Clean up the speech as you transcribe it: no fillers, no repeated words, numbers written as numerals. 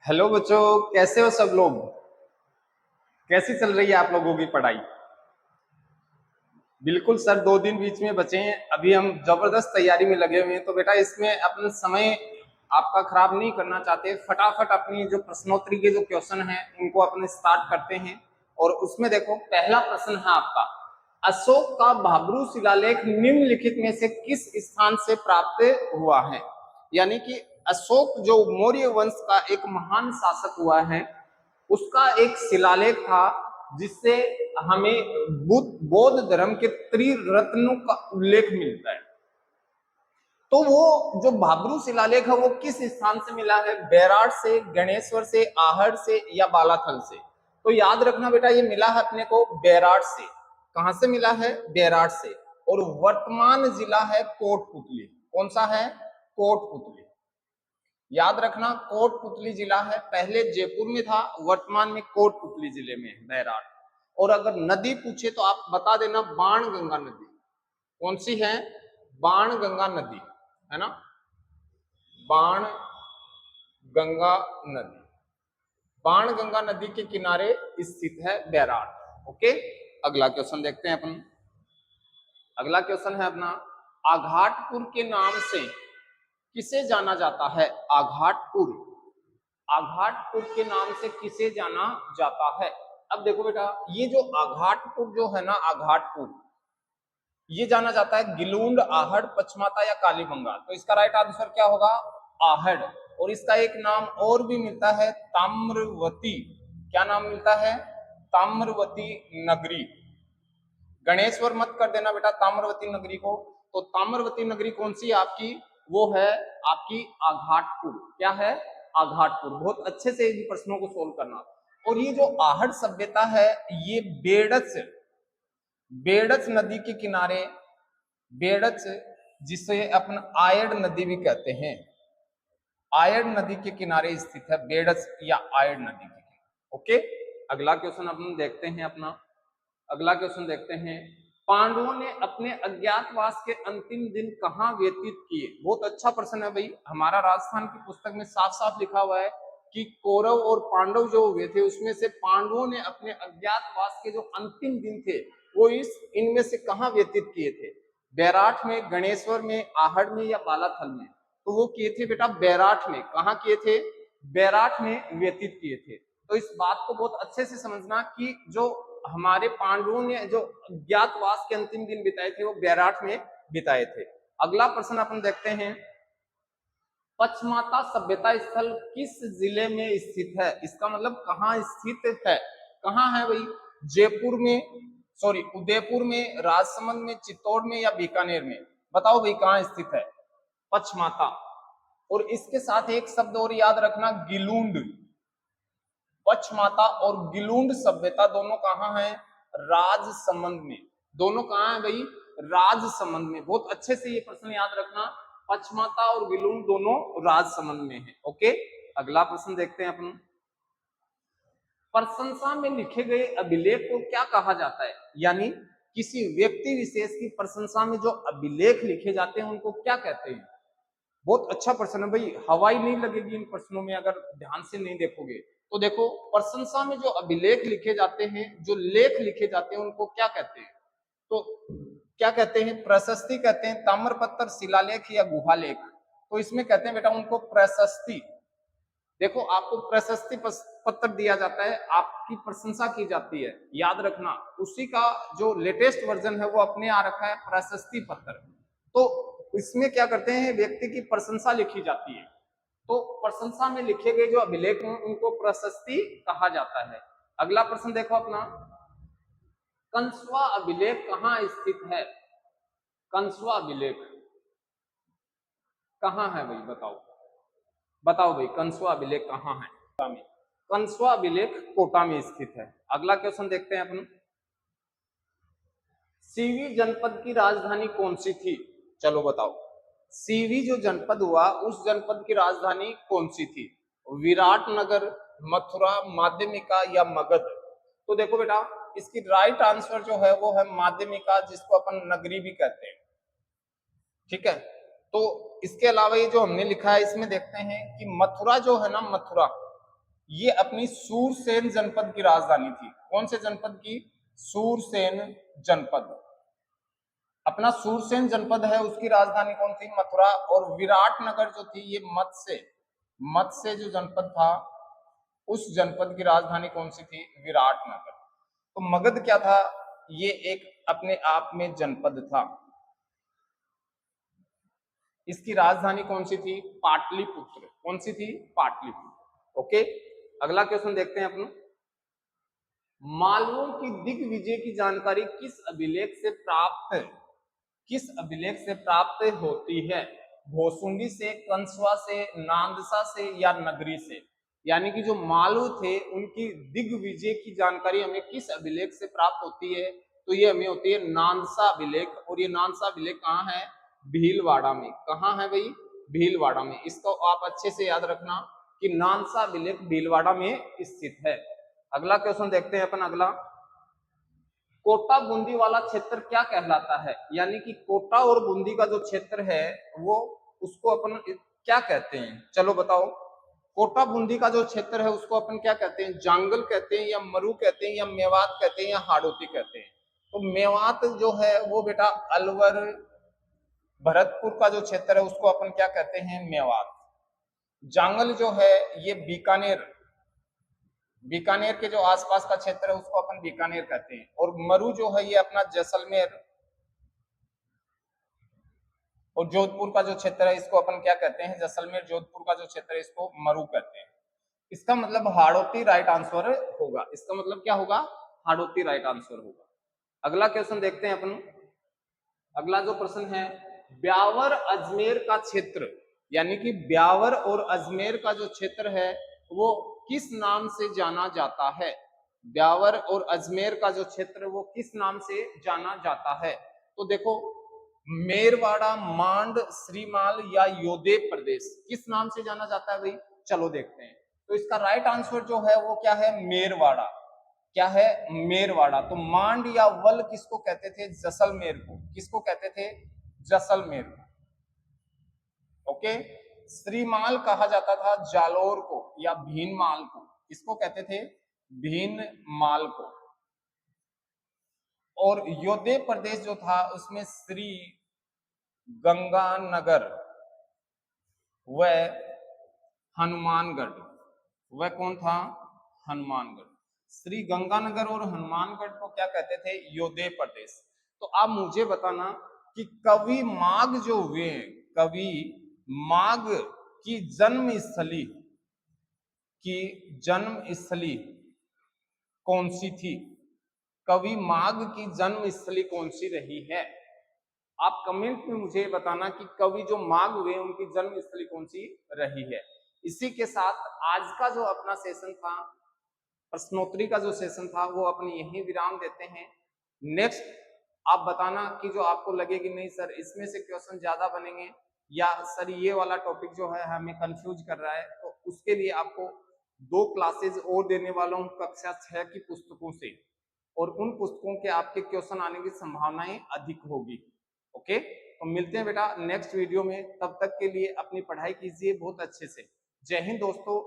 Hello बच्चों, कैसे हो सब लोग। कैसी चल रही है आप लोगों की पढ़ाई। बिल्कुल सर, 2 दिन बीच में बचे हैं, अभी हम जबरदस्त तैयारी में लगे हुए हैं। तो बेटा इसमें अपना समय आपका खराब नहीं करना चाहते, फटाफट अपनी जो प्रश्नोत्तरी के जो क्वेश्चन हैं उनको अपने स्टार्ट करते हैं। और उसमें देखो पहला प्रश्न है आपका, अशोक का भाब्रू शिलालेख निम्नलिखित में से किस स्थान से प्राप्त हुआ है। यानी कि अशोक जो मौर्य वंश का एक महान शासक हुआ है, उसका एक शिलालेख था जिससे हमें बौद्ध धर्म के त्रिरत्नों का उल्लेख मिलता है। तो वो जो भाब्रू शिलालेख है वो किस स्थान से मिला है, बैराट से, गणेश्वर से, आहड़ से या बालाथल से। तो याद रखना बेटा, ये मिला है अपने को बैराट से। कहां से मिला है? बैराट से। और वर्तमान जिला है कोटपुतली। कौन सा है? कोटपुतली। याद रखना, कोटपुतली जिला है, पहले जयपुर में था, वर्तमान में कोटपुतली जिले में है बैराट। और अगर नदी पूछे तो आप बता देना, बाण गंगा नदी। कौन सी है? बाण गंगा नदी, है ना, बाण गंगा नदी। बाण गंगा नदी के किनारे स्थित है बैराट। ओके, अगला क्वेश्चन देखते हैं अपन। अगला क्वेश्चन है अपना, आघाटपुर के नाम से किसे जाना जाता है? आघाटपुर, आघाटपुर के नाम से किसे जाना जाता है? अब देखो बेटा, ये जो आघाटपुर जो है ना, आघाटपुर ये जाना जाता है गिलूंड, आहड़, पचमाता या कालीबंगा। तो इसका राइट आंसर क्या होगा? आहड़। और इसका एक नाम और भी मिलता है, ताम्रवती। क्या नाम मिलता है? ताम्रवती नगरी। गणेश्वर मत कर देना बेटा ताम्रवती नगरी को। तो ताम्रवती नगरी कौन सी है आपकी? वो है आपकी आघाटपुर। क्या है? आघाटपुर। बहुत अच्छे से इन प्रश्नों को सोल्व करना। और ये जो आहड़ सभ्यता है, ये बेड़च, बेड़च नदी के किनारे, बेड़च जिसे अपन आयड़ नदी भी कहते हैं, आयड़ नदी के किनारे स्थित है बेड़च या आयड़ नदी के किनारे। ओके, अगला क्वेश्चन अपन देखते हैं अपना। अगला क्वेश्चन देखते हैं, पांडवों ने अपने अज्ञातवास के अंतिम दिन कहाँ व्यतीत किए? बहुत अच्छा प्रश्न है भाई। हमारा राजस्थान की पुस्तक में साफ साफ लिखा हुआ है कि कौरव और पांडव जो हुए थे उसमें से पांडवों ने अपने अज्ञातवास के जो अंतिम दिन थे वो इनमें से कहाँ व्यतीत किए थे? बैराठ में, गणेश्वर में, आहड़ में या बालाथल में? तो वो किए थे बेटा बैराठ में। कहाँ किए थे? बैराठ में व्यतीत किए थे। तो इस बात को बहुत अच्छे से समझना कि जो हमारे पांडवों ने जो अज्ञातवास के अंतिम दिन बिताए थे वो बैराठ में बिताए थे। अगला प्रश्न अपन देखते हैं, पचमाता सभ्यता स्थल किस जिले में स्थित है? इसका मतलब कहाँ स्थित है? कहाँ है भाई? जयपुर में, सॉरी उदयपुर में, राजसमंद में, चित्तौड़ में या बीकानेर में? बताओ भाई कहाँ स्थित है पचमाता। और इसके साथ एक शब्द और याद रखना, गिलूंड। पचमाता और गिलूंड सभ्यता दोनों कहाँ हैं? राजसमंद में। दोनों कहाँ है भाई? राजसमंद में। बहुत अच्छे से ये प्रश्न याद रखना, पचमाता और गिलूंड दोनों राजसमंद में है। ओके, अगला प्रश्न देखते हैं अपन। प्रशंसा में लिखे गए अभिलेख को क्या कहा जाता है? यानी किसी व्यक्ति विशेष की प्रशंसा में जो अभिलेख लिखे जाते हैं उनको क्या कहते हैं? बहुत अच्छा प्रश्न है भाई, हवाई नहीं लगेगी इन प्रश्नों में अगर ध्यान से नहीं देखोगे। तो देखो, प्रशंसा में जो अभिलेख लिखे जाते हैं, जो लेख लिखे जाते हैं उनको क्या कहते हैं? तो क्या कहते हैं? प्रशस्ति कहते हैं, ताम्रपत्र, शिलालेख या गुहालेख? तो इसमें कहते हैं बेटा उनको प्रशस्ति। देखो, आपको प्रशस्ति पत्र दिया जाता है, आपकी प्रशंसा की जाती है, याद रखना। उसी का जो लेटेस्ट वर्जन है वो अपने आ रखा है प्रशस्ति पत्र। तो इसमें क्या करते हैं, व्यक्ति की प्रशंसा लिखी जाती है। तो प्रशंसा में लिखे गए जो अभिलेख हैं उनको प्रशस्ति कहा जाता है। अगला प्रश्न देखो अपना, कंसवा अभिलेख कहाँ स्थित है? कंसवा अभिलेख कहाँ है भाई? बताओ बताओ भाई, कंसवा अभिलेख कहाँ है? कोटा में। कंसवा अभिलेख कोटा में स्थित है। अगला क्वेश्चन देखते हैं अपन, सीवी जनपद की राजधानी कौन सी थी? चलो बताओ, सीवी जो जनपद हुआ उस जनपद की राजधानी कौन सी थी? विराटनगर, मथुरा, माध्यमिका या मगध? तो देखो बेटा, इसकी राइट आंसर जो है वो है माध्यमिका, जिसको अपन नगरी भी कहते हैं। ठीक है, तो इसके अलावा ये जो हमने लिखा है इसमें देखते हैं कि मथुरा जो है ना, मथुरा, ये अपनी सूरसेन जनपद की राजधानी थी। कौन से जनपद की? सूरसेन जनपद। अपना सूरसेन जनपद है उसकी राजधानी कौन थी? मथुरा। और विराटनगर जो थी ये मत्स्य जो जनपद था उस जनपद की राजधानी कौन सी थी? विराटनगर। तो मगध क्या था? ये एक अपने आप में जनपद था। इसकी राजधानी कौन सी थी? पाटलिपुत्र। कौन सी थी? पाटलिपुत्र। ओके, अगला क्वेश्चन देखते हैं अपन। मालवों की दिग्विजय की जानकारी किस अभिलेख से प्राप्त होती है? भोसुंडी से, कंसवा से, नांदसा से या नगरी से? यानी कि जो मालव थे उनकी दिग्विजय की जानकारी हमें किस अभिलेख से प्राप्त होती है? तो ये हमें होती है नांदसा अभिलेख। और ये नांदसा अभिलेख कहाँ है? भीलवाड़ा में। कहाँ है भाई? भीलवाड़ा में। इसको आप अच्छे से याद रखना कि नांदसा अभिलेख भीलवाड़ा में स्थित है। अगला क्वेश्चन देखते हैं अपन। अगला, कोटा बूंदी वाला क्षेत्र क्या कहलाता है? यानी कि कोटा और बूंदी का जो क्षेत्र है वो उसको अपन क्या कहते हैं? चलो बताओ। कोटा बूंदी का जो क्षेत्र है उसको अपन क्या कहते हैं? जांगल कहते हैं या मरु कहते हैं या मेवात कहते हैं या हाड़ौती कहते हैं? तो मेवात जो है वो बेटा अलवर भरतपुर का जो क्षेत्र है उसको अपन क्या कहते हैं? मेवात। जांगल जो है ये बीकानेर के जो आसपास का क्षेत्र है उसको अपन बीकानेर कहते हैं। और मरु जो है ये अपना जैसलमेर और जोधपुर का जो क्षेत्र है इसको अपन क्या कहते हैं? जैसलमेर जोधपुर का जो क्षेत्र है इसको मरु कहते हैं। इसका मतलब हाड़ौती राइट आंसर होगा। इसका मतलब क्या होगा? हाड़ौती राइट आंसर होगा। अगला क्वेश्चन देखते हैं अपन। अगला जो प्रश्न है, ब्यावर अजमेर का क्षेत्र, यानी कि ब्यावर और अजमेर का जो क्षेत्र है वो किस नाम से जाना जाता है? ब्यावर और अजमेर का जो क्षेत्र वो किस नाम से जाना जाता है? तो देखो, मेरवाड़ा, मांड, श्रीमाल या योदे प्रदेश, किस नाम से जाना जाता है भाई? चलो देखते हैं। तो इसका राइट आंसर जो है वो क्या है? मेरवाड़ा। क्या है? मेरवाड़ा। तो मांड या वल किसको कहते थे? जैसलमेर को। किसको कहते थे? जैसलमेर को। ओके। श्रीमाल कहा जाता था जालोर को या भीनमाल को। किसको कहते थे? भीनमाल को। और योदे प्रदेश जो था उसमें श्री गंगानगर व हनुमानगढ़, वह कौन था? हनुमानगढ़। श्री गंगानगर और हनुमानगढ़ को क्या कहते थे? योदे प्रदेश। तो आप मुझे बताना कि कवि माघ जो हुए, कवि माघ की जन्म स्थली कौन सी थी? कवि माघ की जन्म स्थली कौन सी रही है? आप कमेंट में मुझे बताना कि कवि जो माघ हुए उनकी जन्म स्थली कौन सी रही है। इसी के साथ आज का जो अपना सेशन था, प्रश्नोत्तरी का जो सेशन था, वो अपने यही विराम देते हैं। नेक्स्ट आप बताना कि जो आपको लगे कि नहीं सर इसमें से क्वेश्चन ज्यादा बनेंगे या सर ये वाला टॉपिक जो है हमें कंफ्यूज कर रहा है, तो उसके लिए आपको 2 क्लासेज और देने वाला हूँ कक्षा 6 की पुस्तकों से, और उन पुस्तकों के आपके क्वेश्चन आने की संभावनाएं अधिक होगी। ओके, तो मिलते हैं बेटा नेक्स्ट वीडियो में। तब तक के लिए अपनी पढ़ाई कीजिए बहुत अच्छे से। जय हिंद दोस्तों।